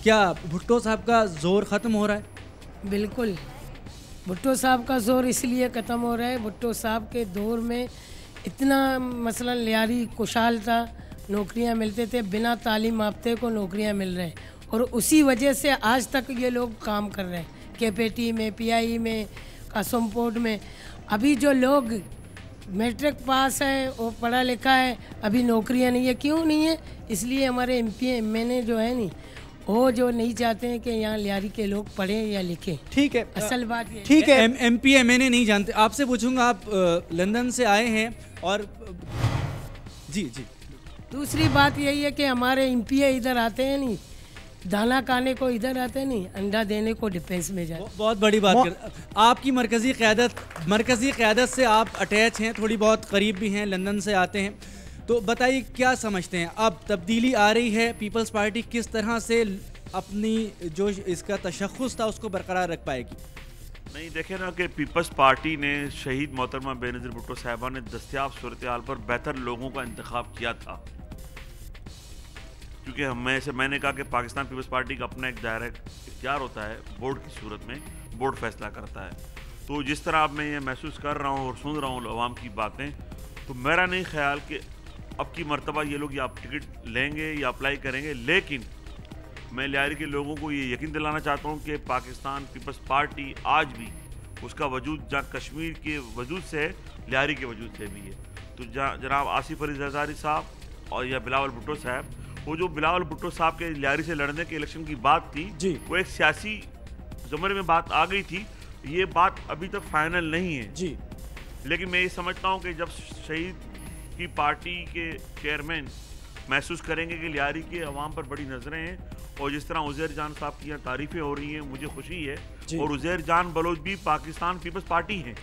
क्या भुट्टो साहब का जोर ख़त्म हो रहा है? बिल्कुल, भुट्टो साहब का जोर इसलिए ख़त्म हो रहा है, भुट्टो साहब के दौर में इतना मसलन लियारी खुशहाल था, नौकरियां मिलते थे, बिना तालीम याफ्ते को नौकरियां मिल रहे हैं और उसी वजह से आज तक ये लोग काम कर रहे हैं। केपेटी में, पीआई में, कासमपोर्ट में अभी जो लोग मैट्रिक पास है वो पढ़ा लिखा है, अभी नौकरियां नहीं है। क्यों नहीं है? इसलिए हमारे एमपी एमएनए जो है नहीं, वो जो नहीं चाहते हैं कि यहाँ लियारी के लोग पढ़ें या लिखें। ठीक है, असल बात ये ठीक है। एमपी एमएनए नहीं जानते। आपसे पूछूंगा, आप लंदन से आए हैं और जी जी, दूसरी बात यही है कि हमारे एमपी इधर आते हैं नहीं, दाना खाने को इधर आते नहीं, अंडा देने को डिफेंस में जाते। बहुत बड़ी बात कर, आपकी मरकज़ी क़यादत से आप अटैच हैं, थोड़ी बहुत करीब भी हैं, लंदन से आते हैं, तो बताइए क्या समझते हैं? अब तब्दीली आ रही है, पीपल्स पार्टी किस तरह से अपनी जो इसका तशख़्ख़ुस था उसको बरकरार रख पाएगी? नहीं, देखे ना कि पीपल्स पार्टी ने शहीद मोहतरमा बेनज़ीर भुट्टो साहिबा ने दस्तयाब सूरत हाल पर बेहतर लोगों का इंतखाब किया था, क्योंकि मैंने कहा कि पाकिस्तान पीपल्स पार्टी का अपना एक दायरा इख्तियार होता है, बोर्ड की सूरत में बोर्ड फैसला करता है। तो जिस तरह अब मैं ये महसूस कर रहा हूँ और सुन रहा हूँ अवाम की बातें, तो मेरा नहीं ख्याल कि अब की मरतबा ये लोग या टिकट लेंगे या अप्लाई करेंगे। लेकिन मैं लियारी के लोगों को ये यकीन दिलाना चाहता हूँ कि पाकिस्तान पीपल्स पार्टी आज भी उसका वजूद जहाँ कश्मीर के वजूद से है, लियारी के वजूद से भी है। तो जनाब आसिफ अली जरदारी साहब और या बिलावल भुट्टो साहब, वो जो बिलावल भुट्टो साहब के लियारी से लड़ने के इलेक्शन की बात थी जी, वो एक सियासी ज़मरे में बात आ गई थी। ये बात अभी तक फाइनल नहीं है जी, लेकिन मैं ये समझता हूँ कि जब शहीद की पार्टी के चेयरमैन महसूस करेंगे कि लियारी के अवाम पर बड़ी नज़रें हैं, और जिस तरह उज़ैर जान साहब की यहाँ तारीफ़ें हो रही हैं, मुझे खुशी है। और उज़ैर जान बलोच भी पाकिस्तान पीपल्स पार्टी हैं।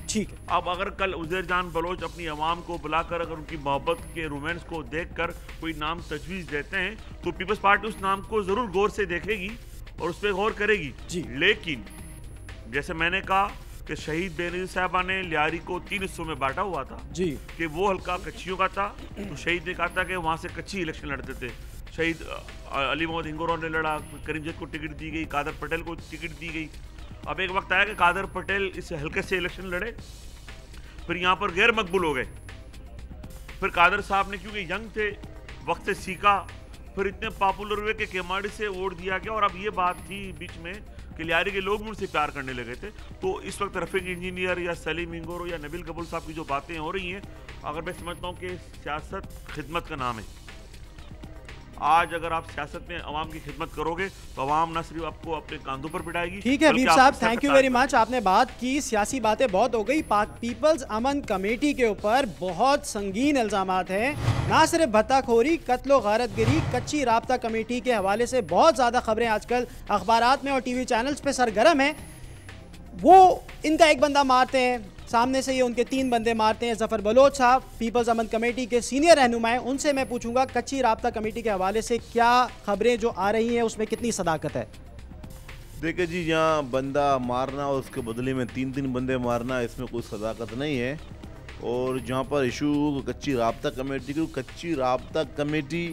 ठीक है, अब अगर कल उज़ैर जान बलोच अपनी आवाम को बुलाकर अगर उनकी मोहब्बत के रोमांस को देखकर कोई नाम तजवीज़ देते हैं, तो पीपल्स पार्टी उस नाम को ज़रूर गौर से देखेगी और उस पर गौर करेगी जी। लेकिन जैसे मैंने कहा कि शहीद बेनज़ीर साहिबा ने लियारी को 3 हिस्सों में बांटा हुआ था जी, कि वो हल्का कच्चियों का था, तो शहीद ने कहा था कि वहाँ से कच्ची इलेक्शन लड़ते थे। शहीद अली मोहम्मद हिंगोरा ने लड़ा, करीम जद को टिकट दी गई, कादर पटेल को टिकट दी गई। अब एक वक्त आया कि कादर पटेल इस हल्के से इलेक्शन लड़े, फिर यहाँ पर गैर मकबूल हो गए। फिर कादर साहब ने क्योंकि यंग थे, वक्त से सीखा, फिर इतने पॉपुलर हुए कि केमाड़ी से वोट दिया गया। और अब ये बात थी बीच में कि लियारी के लोग मुझसे प्यार करने लगे थे। तो इस वक्त रफीक इंजीनियर या सलीम हिंगोरो या नबील कबूल साहब की जो बातें हो रही हैं, अगर मैं समझता हूँ कि सियासत खिदमत का नाम है। आज अगर आप सियासत में अवाम की खिदमत करोगे तो अवाम न सिर्फ आपको अपने कांधों पर पिटाएगी। ठीक है हबीब साहब, थैंक यू वेरी मच। आपने बात की, सियासी बातें बहुत हो गई। पीपल्स अमन कमेटी के ऊपर बहुत संगीन इल्जामात हैं, ना सिर्फ भत्ताखोरी, कत्लो गारतगिरी, कच्ची राब्ता कमेटी के हवाले से बहुत ज़्यादा खबरें आजकल अखबारात में और टीवी चैनल्स पे सरगर्म हैं। वो इनका एक बंदा मारते हैं, सामने से ये उनके 3 बंदे मारते हैं। जफ़र बलोच साहब पीपल्स अमन कमेटी के सीनियर रहनुमा हैं, उनसे मैं पूछूंगा कच्ची राब्ता कमेटी के हवाले से क्या खबरें जो आ रही हैं उसमें कितनी सदाकत है? देखिए जी, यहाँ बंदा मारना और उसके बदले में 3 बंदे मारना, इसमें कोई सदाकत नहीं है। और जहाँ पर इशू कच्ची राब्ता कमेटी की, कच्ची राब्ता कमेटी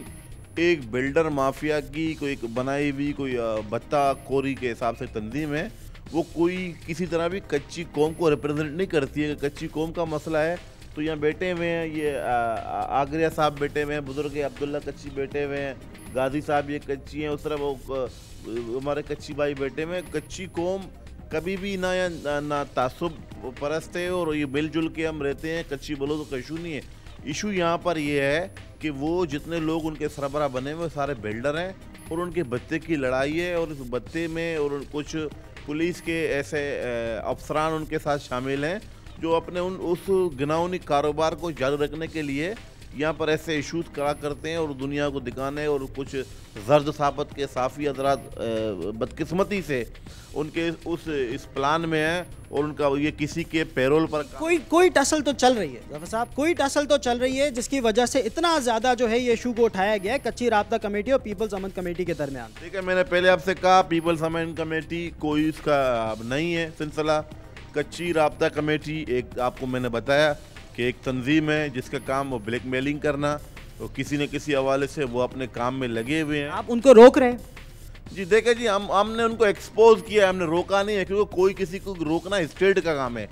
एक बिल्डर माफिया की कोई बनाई हुई कोई भत्ताखोरी के हिसाब से तंजीम है। वो कोई किसी तरह भी कच्ची कौम को रिप्रेजेंट नहीं करती है। कच्ची कौम का मसला है तो यहाँ बैठे हुए हैं, ये आगरिया साहब बैठे हुए हैं, बुजुर्ग अब्दुल्ला कच्ची बैठे हुए हैं, गाजी साहब ये कच्ची हैं, उस तरह वो हमारे कच्ची भाई बैठे हुए हैं। कच्ची कौम कभी भी ना तासुब परस्त है और ये मिलजुल के हम रहते हैं। कच्ची बोलो तो कशू नहीं है। इशू यहाँ पर ये है कि वो जितने लोग उनके सरबराह बने हुए सारे बिल्डर हैं और उनके भत्ते की लड़ाई है। और इस भत्ते में और कुछ पुलिस के ऐसे अफसरान उनके साथ शामिल हैं जो अपने उस घिनौनी कारोबार को जारी रखने के लिए यहाँ पर ऐसे इशूज़ करा करते हैं और दुनिया को दिखाने। और कुछ जर्द साबत के साफ़ी हजरात बदकिस्मती से उनके इस प्लान में है और उनका ये किसी के पैरोल पर कोई टसल तो चल रही है जफर साहब, कोई टसल तो चल रही है जिसकी वजह से इतना ज़्यादा जो है ये इशू को उठाया गया है कच्ची राब्ता कमेटी और पीपल्स अमन कमेटी के दरमियान। ठीक है, मैंने पहले आपसे कहा पीपल्स अमन कमेटी कोई इसका नहीं है सिलसिला। कच्ची राब्ता कमेटी एक आपको मैंने बताया कि एक तंजीम है जिसका काम वो ब्लैकमेलिंग करना, तो किसी न किसी हवाले से वो अपने काम में लगे हुए हैं। आप उनको रोक रहे हैं? जी देखे जी, हमने उनको एक्सपोज किया है, हमने रोका नहीं है, क्योंकि कोई किसी को रोकना स्टेट का काम है।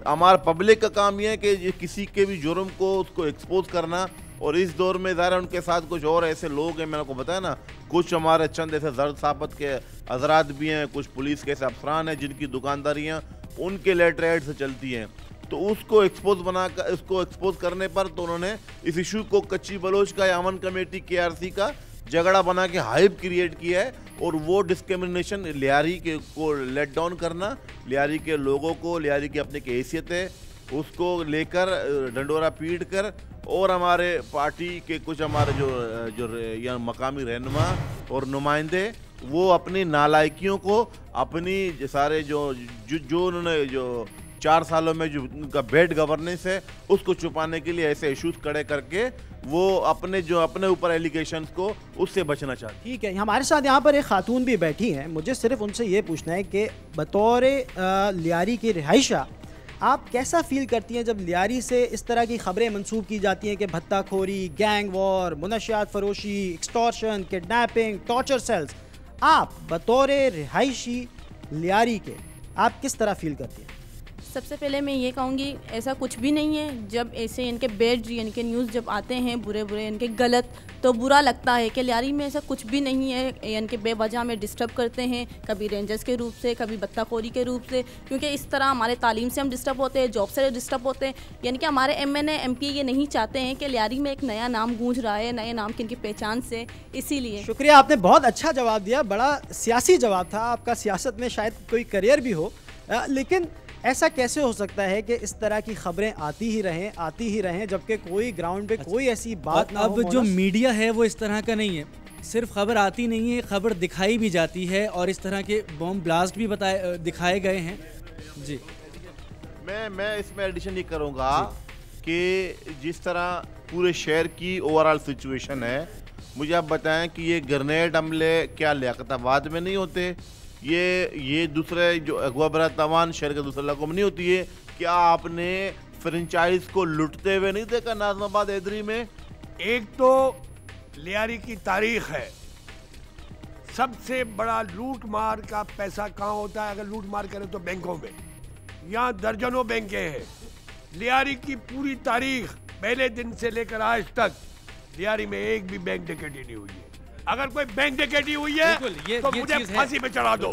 हमारा पब्लिक का काम ये है कि किसी के भी जुर्म को उसको एक्सपोज करना। और इस दौर में ज़रा उनके साथ कुछ और ऐसे लोग हैं, मैंने आपको बताया ना, कुछ हमारे चंद ऐसे जर्द साबत के हजरात भी हैं, कुछ पुलिस के ऐसे अफसरान हैं जिनकी दुकानदारियाँ उनके लेटर हेड से चलती हैं। तो उसको एक्सपोज करने पर तो उन्होंने इस इशू को कच्ची बलोच का या अमन कमेटी KRC का झगड़ा बना के हाइप क्रिएट किया है। और वो डिस्क्रिमिनेशन लियारी के को लेट डाउन करना, लियारी के लोगों को, लियारी की अपनी हैसियत है उसको लेकर डंडोरा पीट कर, और हमारे पार्टी के कुछ हमारे जो यहाँ मकामी रहनुमा और नुमाइंदे वो अपनी नालायकियों को, अपनी सारे जो उन्होंने जो 4 सालों में जो उनका बैड गवर्नेंस है उसको छुपाने के लिए ऐसे इश्यूज खड़े करके वो अपने ऊपर एलिगेशंस को उससे बचना चाहते हैं। ठीक है, हमारे साथ यहाँ पर एक खातून भी बैठी हैं। मुझे सिर्फ उनसे ये पूछना है कि बतौर लियारी की रिहाइशा आप कैसा फील करती हैं जब लियारी से इस तरह की खबरें मंसूब की जाती हैं कि भत्ताखोरी, गैंग वॉर, मुनशियात फरोशी, एक्सटॉर्शन, किडनैपिंग, टॉर्चर सेल्स, आप बतौर रिहायशी लियारी के आप किस तरह फील करती हैं? सबसे पहले मैं ये कहूँगी ऐसा कुछ भी नहीं है। जब ऐसे इनके बैड यानी कि न्यूज़ जब आते हैं बुरे इनके गलत, तो बुरा लगता है कि लियारी में ऐसा कुछ भी नहीं है। इनके बेवजह में डिस्टर्ब करते हैं, कभी रेंजर्स के रूप से, कभी बत्ताखोरी के रूप से, क्योंकि इस तरह हमारे तालीम से हम डिस्टर्ब होते हैं, जॉब से डिस्टर्ब होते हैं। यानी कि हमारे MNA MP ये नहीं चाहते हैं कि लियारी में एक नया नाम गूंज रहा है, नए नाम की इनकी पहचान से। इसीलिए शुक्रिया, आपने बहुत अच्छा जवाब दिया, बड़ा सियासी जवाब था आपका। सियासत में शायद कोई करियर भी हो, लेकिन ऐसा कैसे हो सकता है कि इस तरह की खबरें आती ही रहें जबकि कोई ग्राउंड पे कोई ऐसी बात ना हो? अब जो मीडिया है वो इस तरह का नहीं है, सिर्फ खबर आती नहीं है, खबर दिखाई भी जाती है और इस तरह के बॉम्ब ब्लास्ट भी दिखाए गए हैं। जी मैं इसमें एडिशन ये करूँगा कि जिस तरह पूरे शहर की ओवरऑल सिचुएशन है, मुझे आप बताएं कि ये ग्रेनेड हमले क्या लियाकताबाद में नहीं होते, ये दूसरे जो अगवा बरात तवान शहर के दूसरे इलाकों में नहीं होती है? क्या आपने फ्रेंचाइज को लुटते हुए नहीं देखा नाजमाबाद हैदरी में? एक तो लियारी की तारीख है, सबसे बड़ा लूट मार का पैसा कहाँ होता है? अगर लूट मार करें तो बैंकों में, यहाँ दर्जनों बैंकें हैं। लियारी की पूरी तारीख पहले दिन से लेकर आज तक लियारी में एक भी बैंक डकैती नहीं हुई है। अगर कोई बैंक डकैती हुई है तो मुझे फांसी पे चढ़ा दो।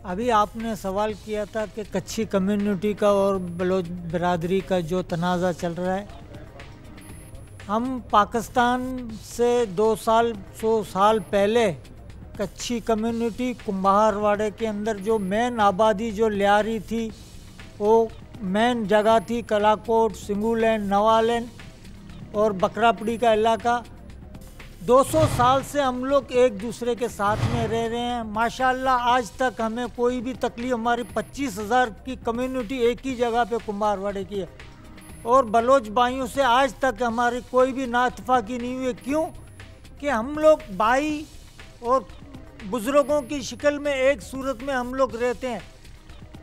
अभी आपने सवाल किया था कि कच्ची कम्युनिटी का और बलोच बिरादरी का जो तनाज़ा चल रहा है, हम पाकिस्तान से 200 साल पहले कच्ची कम्युनिटी कुम्हारवाड़े के अंदर जो मेन आबादी जो लियारी थी, वो मेन जगह थी कलाकोट, सिंगूलैंड, नवालैंड और बकरापड़ी का इलाका। 200 साल से हम लोग एक दूसरे के साथ में रह रहे हैं। माशाल्लाह आज तक हमें कोई भी तकलीफ, हमारी 25,000 की कम्युनिटी एक ही जगह पे कुम्हारवाड़े की है और बलोच भाइयों से आज तक हमारी कोई भी नाइतफाकी नहीं हुई। क्यों? कि हम लोग भाई और बुज़ुर्गों की शक्ल में एक सूरत में हम लोग रहते हैं।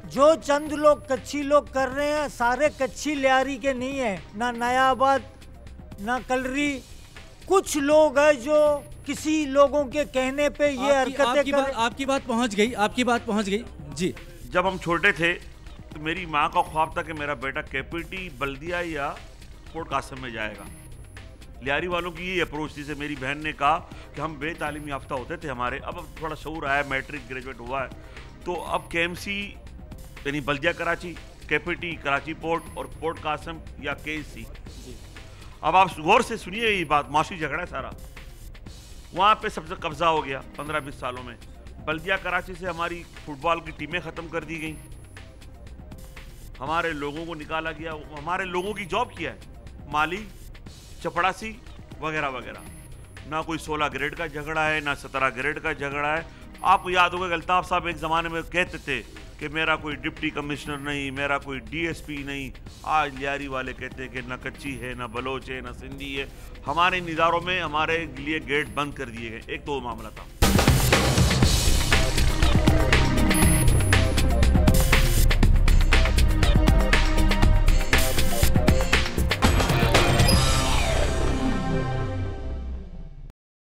जो चंद लोग कच्ची लोग कर रहे हैं सारे कच्ची लियारी के नहीं है, ना नयाबाद ना कलरी, कुछ लोग हैं जो किसी लोगों के कहने पे ये हरकतें कर। आपकी बात पहुंच गई जी। जब हम छोटे थे तो मेरी माँ का ख्वाब था कि मेरा बेटा KPT, बल्दिया या पोर्ट कासिम में जाएगा। लियारी वालों की ये अप्रोच थी। से मेरी बहन ने कहा कि हम बेतालीम याफ्ता होते थे हमारे, अब थोड़ा शऊर आया, मैट्रिक ग्रेजुएट हुआ है, तो अब KMC यानी बल्दिया कराची, KPT कराची पोर्ट और पोर्ट कासिम या KC। अब आप गौर से सुनिए, ये बात माशी झगड़ा है सारा, वहाँ पे सबसे कब्जा हो गया 15-20 सालों में। बल्दिया कराची से हमारी फुटबॉल की टीमें ख़त्म कर दी गई, हमारे लोगों को निकाला गया, हमारे लोगों की जॉब किया है, माली, चपड़ासी वगैरह वगैरह। ना कोई 16 ग्रेड का झगड़ा है, ना 17 ग्रेड का झगड़ा है। आपको याद होगा अल्ताफ साहब एक ज़माने में कहते थे कि मेरा कोई डिप्टी कमिश्नर नहीं, मेरा कोई DSP नहीं। आज लियारी वाले कहते हैं कि ना कच्ची है, ना बलोच है, ना सिंधी है। हमारे निज़ारों में हमारे लिए गेट बंद कर दिए गए। एक तो वो मामला था।